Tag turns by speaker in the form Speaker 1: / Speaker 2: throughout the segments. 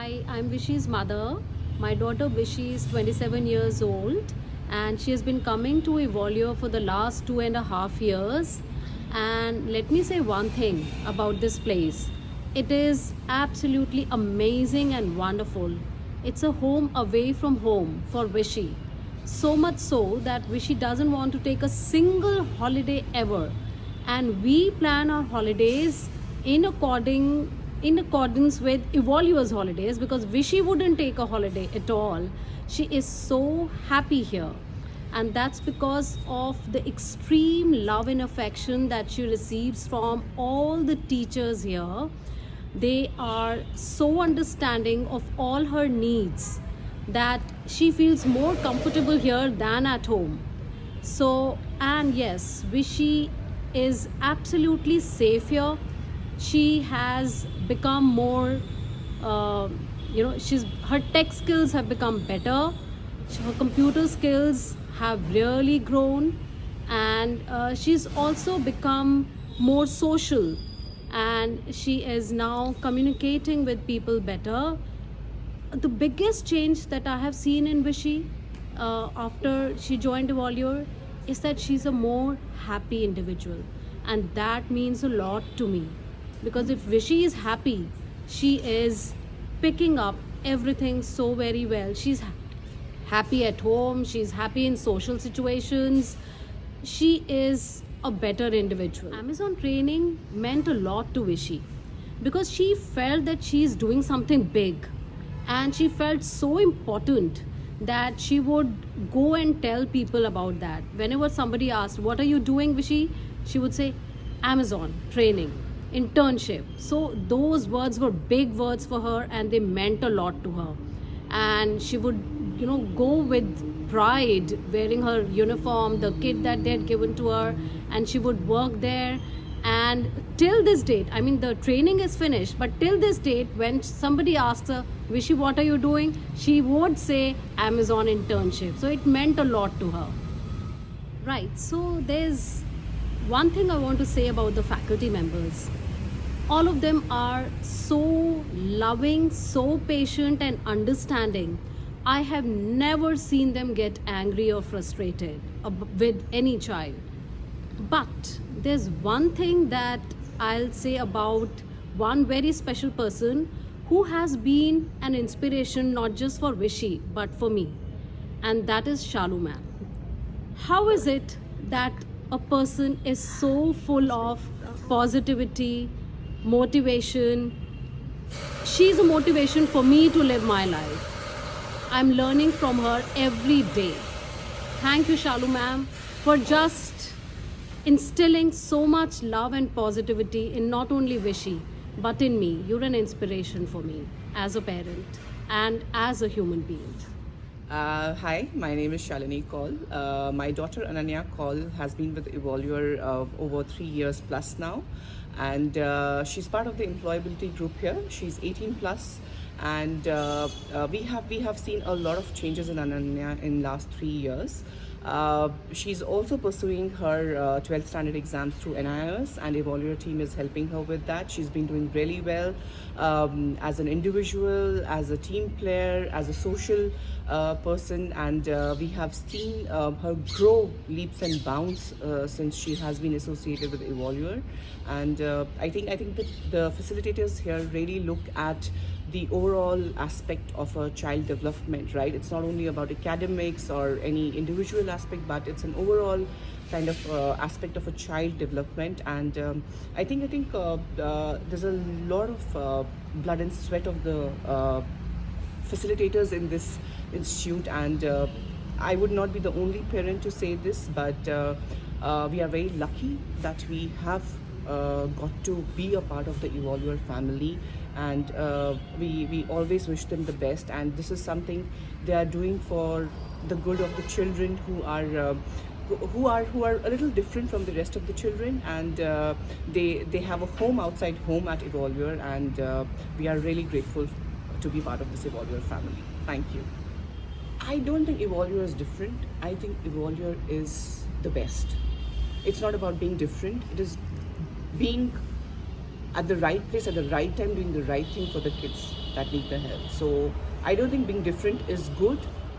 Speaker 1: Hi, I'm Vishy's mother. My daughter Vishy is 27 years old and she has been coming to Evolure for the last 2.5 years. And let me say one thing about this place, it is absolutely amazing and wonderful. It's a home away from home for Vishy. So much so that Vishy doesn't want to take a single holiday ever. And we plan our holidays in accordance with Evolure's holidays because Vishy wouldn't take a holiday at all. She is so happy here, and that's because of the extreme love and affection that she receives from all the teachers here. They are so understanding of all her needs that she feels more comfortable here than at home. So, and yes, Vishy is absolutely safe here. She has become more, she's her tech skills have become better. Her computer skills have really grown, and she's also become more social, and she is now communicating with people better. The biggest change that I have seen in Vishy after she joined Evolure is that she's a more happy individual, and that means a lot to me because if Vishy is happy, she is picking up everything so very well. She's happy at home, she's happy in social situations, she is a better individual. Amazon training meant a lot to Vishy because she felt that she's doing something big and she felt so important that she would go and tell people about that. Whenever somebody asked, "What are you doing, Vishy?" she would say, "Amazon training, internship." So those words were big words for her and they meant a lot to her. And she would, go with pride wearing her uniform, the kit that they had given to her, and she would work there. And till this date, I mean, the training is finished, but till this date, when somebody asks her, "Vishy, what are you doing?" she would say Amazon internship. So it meant a lot to her. Right, so there's one thing I want to say about the faculty members. All of them are so loving, so patient, and understanding. I have never seen them get angry or frustrated with any child. But there's one thing that I'll say about one very special person who has been an inspiration not just for Vishy but for me, and that is Shalu ma'am. How is it that a person is so full of positivity, motivation? She's a motivation for me to live my life. I'm learning from her every day. Thank you, Shalu ma'am, for just instilling so much love and positivity in not only Vishy but in me. You're an inspiration for me as a parent and as a human being.
Speaker 2: Hi, my name is Shalini Kaul. My daughter Ananya Kaul has been with Evolure over 3 years plus now, and she's part of the employability group here. She's 18 plus, and we have seen a lot of changes in Ananya in last 3 years. She's also pursuing her 12th standard exams through NIOS, and Evolure team is helping her with that. She's been doing really well as an individual, as a team player, as a social person, and we have seen her grow leaps and bounds since she has been associated with Evolure. And I think that the facilitators here really look at the overall aspect of a child development, right? It's not only about academics or any individual aspect, but it's an overall kind of aspect of a child development. And I think there's a lot of blood and sweat of the facilitators in this institute, and I would not be the only parent to say this, but we are very lucky that we have got to be a part of the Evolure family, and we always wish them the best. And this is something they are doing for the good of the children who are a little different from the rest of the children, and they have a home outside home at Evolure, and we are really grateful to be part of this Evolure family. Thank you. I don't think Evolure is different. I think Evolure is the best. It's not about being different. It is being at the right place at the right time, doing the right thing for the kids. that need the help. So I don't think being different is good,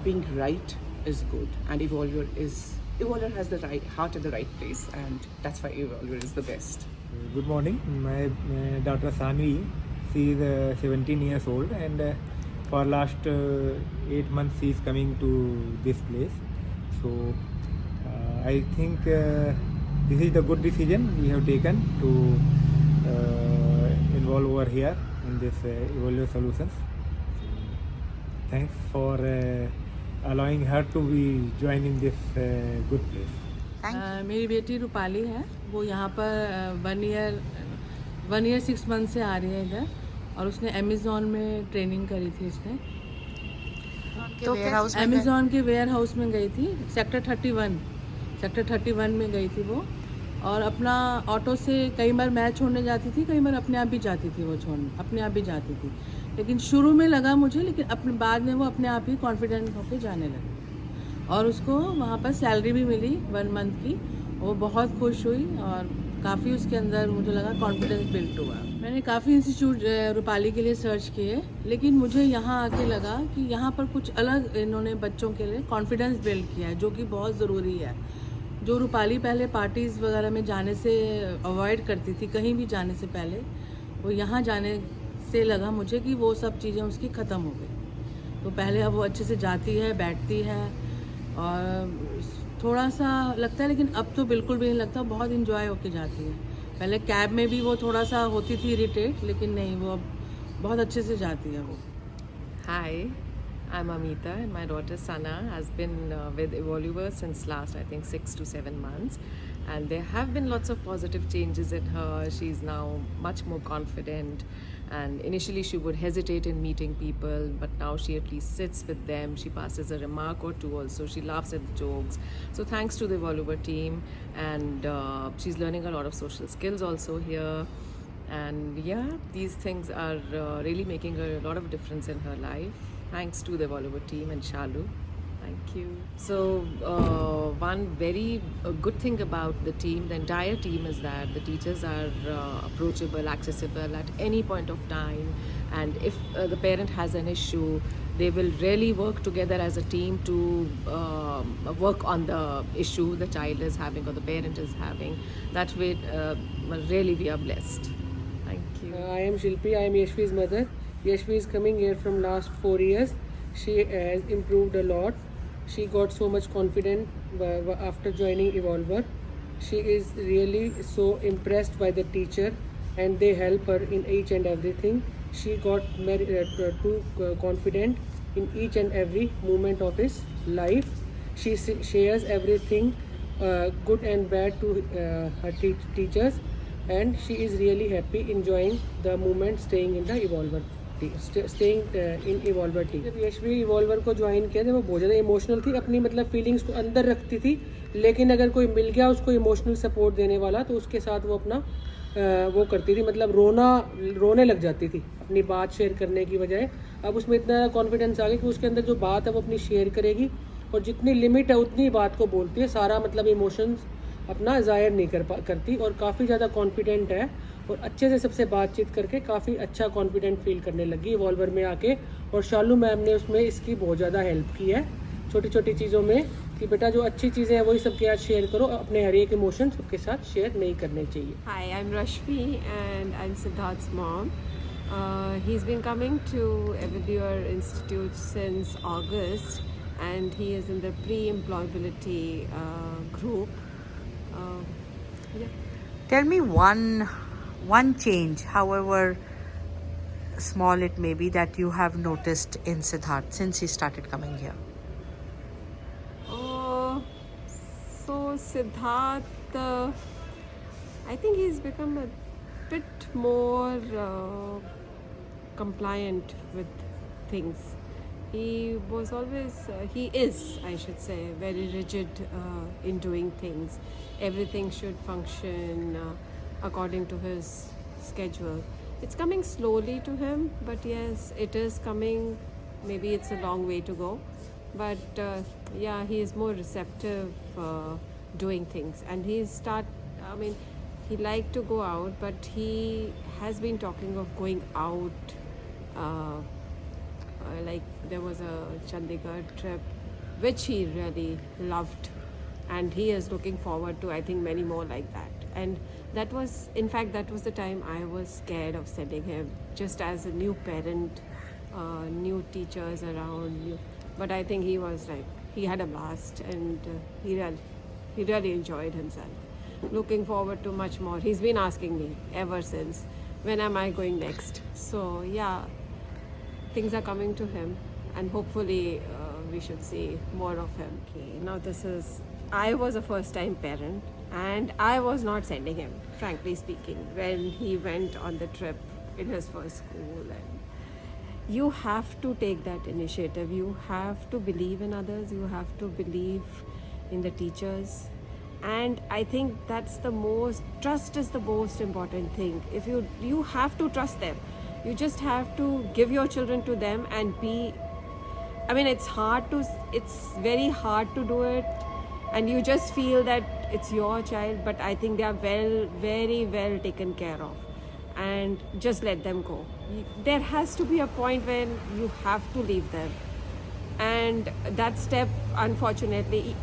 Speaker 2: being right is good, and Evolver has the right heart at the right place, and that's why Evolver is the best.
Speaker 3: Good morning. My daughter Sanvi, she is 17 years old, and for last 8 months she is coming to this place. So I think this is the good decision we have taken to involve over here in this Evolve Solutions. Thanks for allowing her to be joining this good place.
Speaker 4: मेरी बेटी रूपाली है, वो यहाँ पर 1 year 6 month से आ रही है इधर, और उसने अमेज़ॉन में ट्रेनिंग करी थी। उसने अमेज़ॉन के वेयर हाउस में गई थी, सेक्टर 31 में गई थी वो, और अपना ऑटो से कई बार मैं छोड़ने जाती थी, कई बार अपने आप भी जाती थी, वो छोड़ने अपने आप भी जाती थी। लेकिन शुरू में लगा मुझे, लेकिन अपने बाद में वो अपने आप ही कॉन्फिडेंट होकर जाने लगी, और उसको वहाँ पर सैलरी भी मिली 1 मंथ की। वो बहुत खुश हुई और काफ़ी उसके अंदर मुझे लगा कॉन्फिडेंस बिल्ड हुआ। मैंने काफ़ी इंस्टीट्यूट रूपाली के लिए सर्च किए, लेकिन मुझे यहाँ आके लगा कि यहाँ पर कुछ अलग इन्होंने बच्चों के लिए कॉन्फिडेंस बिल्ड किया है, जो कि बहुत ज़रूरी है। जो रूपाली पहले पार्टीज़ वगैरह में जाने से अवॉइड करती थी, कहीं भी जाने से पहले, वो यहाँ जाने से लगा मुझे कि वो सब चीज़ें उसकी ख़त्म हो गई। तो पहले अब वो अच्छे से जाती है, बैठती है, और थोड़ा सा लगता है, लेकिन अब तो बिल्कुल भी नहीं लगता, बहुत इंजॉय होके जाती है। पहले कैब में भी वो थोड़ा सा होती थी इरिटेट, लेकिन नहीं, वो अब बहुत अच्छे से जाती है वो।
Speaker 5: Hi, I'm Amita, and my daughter Sana has been with Evolver since last, I think, 6 to 7 months. And there have been lots of positive changes in her. She's now much more confident. And initially, she would hesitate in meeting people, but now she at least sits with them. She passes a remark or two also. She laughs at the jokes. So, thanks to the Evolver team. And she's learning a lot of social skills also here. And yeah, these things are really making a lot of difference in her life. Thanks to the Evolver team and Shalu. Thank you. So, one very good thing about the team, the entire team, is that the teachers are approachable, accessible at any point of time. And if the parent has an issue, they will really work together as a team to work on the issue the child is having or the parent is having. That way, really, we are blessed. Thank you.
Speaker 6: I am Shilpi. I am Yashvi's mother. Yashvi is coming here from last 4 years. She has improved a lot. She got so much confident after joining Evolver. She is really so impressed by the teacher, and they help her in each and everything. She got too confident in each and every moment of his life. She shares everything, good and bad, to her teachers, and she is really happy enjoying the moment staying in the Evolver. Staying in Evolver team. जब यशवी इवॉल्वर को join किया, जब वो बहुत ज़्यादा emotional थी, अपनी मतलब फीलिंग्स को अंदर रखती थी, लेकिन अगर कोई मिल गया उसको इमोशनल सपोर्ट देने वाला, तो उसके साथ वो अपना वो करती थी, मतलब रोने लग जाती थी अपनी बात शेयर करने की बजाय। अब उसमें इतना कॉन्फिडेंस आ गया कि उसके अंदर जो बात है वो अपनी शेयर करेगी, और जितनी लिमिट है उतनी बात को बोलती है, सारा मतलब इमोशंस अपना ज़ाहिर नहीं करती, और काफ़ी ज़्यादा कॉन्फिडेंट है, और अच्छे से सबसे बातचीत करके काफ़ी अच्छा कॉन्फिडेंट फील करने लगी इवॉल्वर में आके। और शालू मैम ने उसमें इसकी बहुत ज़्यादा हेल्प की है, छोटी छोटी चीज़ों में, कि बेटा जो अच्छी चीज़ें हैं वही सबके साथ शेयर करो, अपने हर एक इमोशन सबके साथ शेयर नहीं करने चाहिए।
Speaker 7: Hi, I'm Rashmi and I'm Siddharth's mom. He's been coming to Evolver Institute since August, and he is in the pre-employability group. Yeah.
Speaker 8: Tell me one change, however small it may be, that you have noticed in Siddharth since he started coming here.
Speaker 7: So Siddharth, I think he's become a bit more compliant with things. He was always, he is, I should say, very rigid in doing things. Everything should function according to his schedule. It's coming slowly to him, but yes, it is coming. Maybe it's a long way to go, but yeah, he is more receptive doing things, and he liked to go out, but he has been talking of going out like there was a Chandigarh trip which he really loved, and he is looking forward to, I think, many more like that. And that was, in fact, that was the time I was scared of sending him, just as a new parent, new teachers around, but I think he was like, he had a blast, and he really enjoyed himself. Looking forward to much more. He's been asking me ever since, when am I going next? So yeah, things are coming to him, and hopefully we should see more of him. Okay, now I was a first time parent, and I was not sending him, frankly speaking, when he went on the trip in his first school. And you have to take that initiative. You have to believe in others. You have to believe in the teachers. And I think trust is the most important thing. If you have to trust them. You just have to give your children to them and it's very hard to do it, and you just feel that it's your child, but I think they are very well taken care of, and just let them go. There has to be a point when you have to leave them, and that step, unfortunately,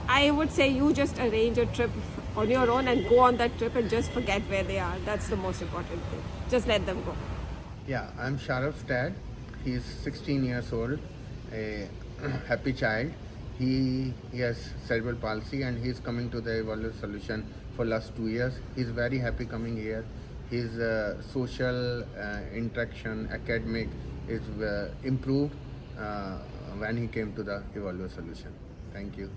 Speaker 7: I would say you just arrange a trip on your own and go on that trip and just forget where they are. That's the most important thing. Just let them go.
Speaker 9: Yeah, I'm Sharaf's dad. He's 16 years old, a happy child. He has cerebral palsy, and he's coming to the Evolver Solution for last 2 years. He's very happy coming here. His social interaction, academic is improved when he came to the Evolver Solution. Thank you.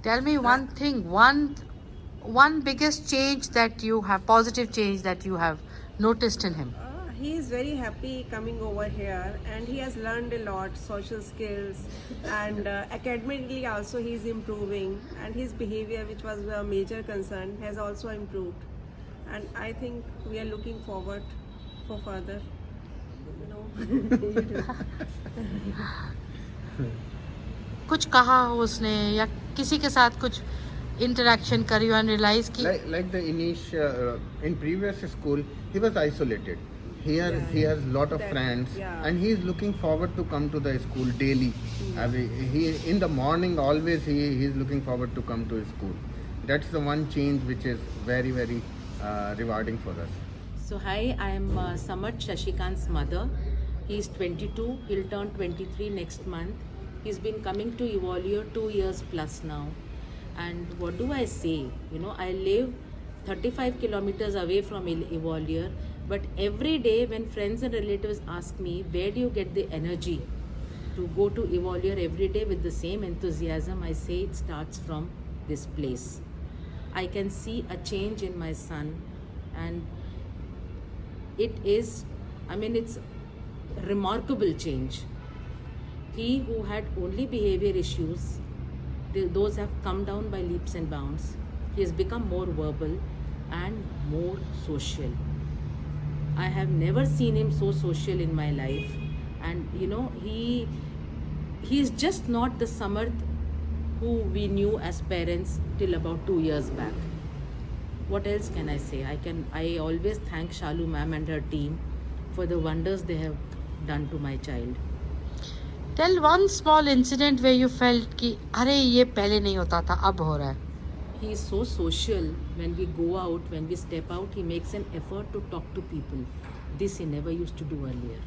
Speaker 8: Tell me one thing, one biggest change that you have, positive change that you have noticed in him.
Speaker 10: He is very happy coming over here, and he has learned a lot, social skills, and academically also he is improving, and his behavior, which was a major concern, has also improved. And I think we are looking forward for further,
Speaker 8: कुछ कहा हो उसने या किसी के साथ कुछ interaction करी and realize कि
Speaker 9: like the initial in previous school he was isolated. Here he has lot of friends, and he is looking forward to come to the school daily. He in the morning always he is looking forward to come to school. That's the one change which is very rewarding for us.
Speaker 11: So hi, I am Samarth, Shashikant's mother. He is 22. He'll turn 23 next month. He's been coming to Evolure 2 years plus now. And what do I say? I live 35 kilometers away from Evolure. But every day when friends and relatives ask me, where do you get the energy to go to Evolure every day with the same enthusiasm, I say it starts from this place. I can see a change in my son, and it's remarkable change. He who had only behavior issues, those have come down by leaps and bounds. He has become more verbal and more social. I have never seen him so social in my life, and he is just not the Samarth who we knew as parents till about 2 years back. What else can I say? I always thank Shalu ma'am and her team for the wonders they have done to my child.
Speaker 8: Tell one small incident where you felt कि अरे ये पहले नहीं होता था, अब हो रहा है.
Speaker 11: He is so social. When we go out, when we step out, he makes an effort to talk to people. This he never used to do earlier.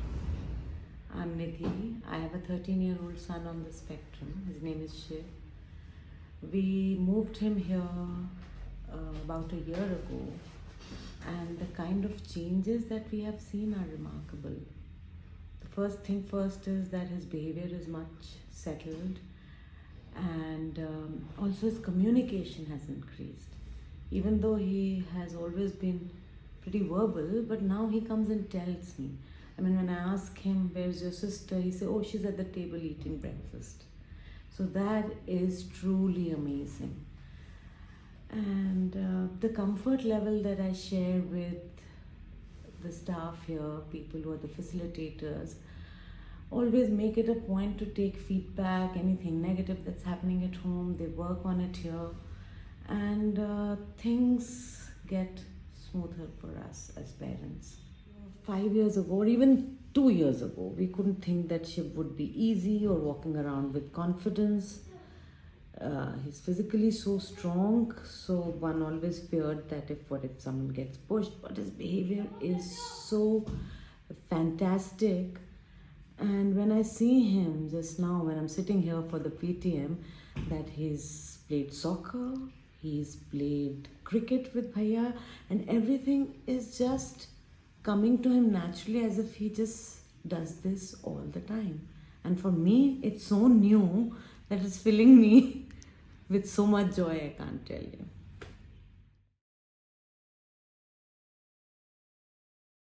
Speaker 12: I'm Nidhi. I have a 13-year-old son on the spectrum. His name is Shiv. We moved him here about a year ago, and the kind of changes that we have seen are remarkable. The first thing first is that his behavior is much settled, and also his communication has increased. Even though he has always been pretty verbal, but now he comes and tells me. When I ask him, where's your sister? He says, oh, she's at the table eating breakfast. So that is truly amazing. And the comfort level that I share with the staff here, people who are the facilitators, always make it a point to take feedback, anything negative that's happening at home, they work on it here, and things get smoother for us as parents. 5 years ago, or even 2 years ago. We couldn't think that Shiv would be easy or walking around with confidence. He's physically so strong, so one always feared that what if someone gets pushed, but his behavior is so fantastic. And when I see him just now, when I'm sitting here for the PTM, that he's played soccer, he's played cricket with Bhaiya, and everything is just coming to him naturally, as if he just does this all the time. And for me, it's so new that it's filling me with so much joy, I can't tell you.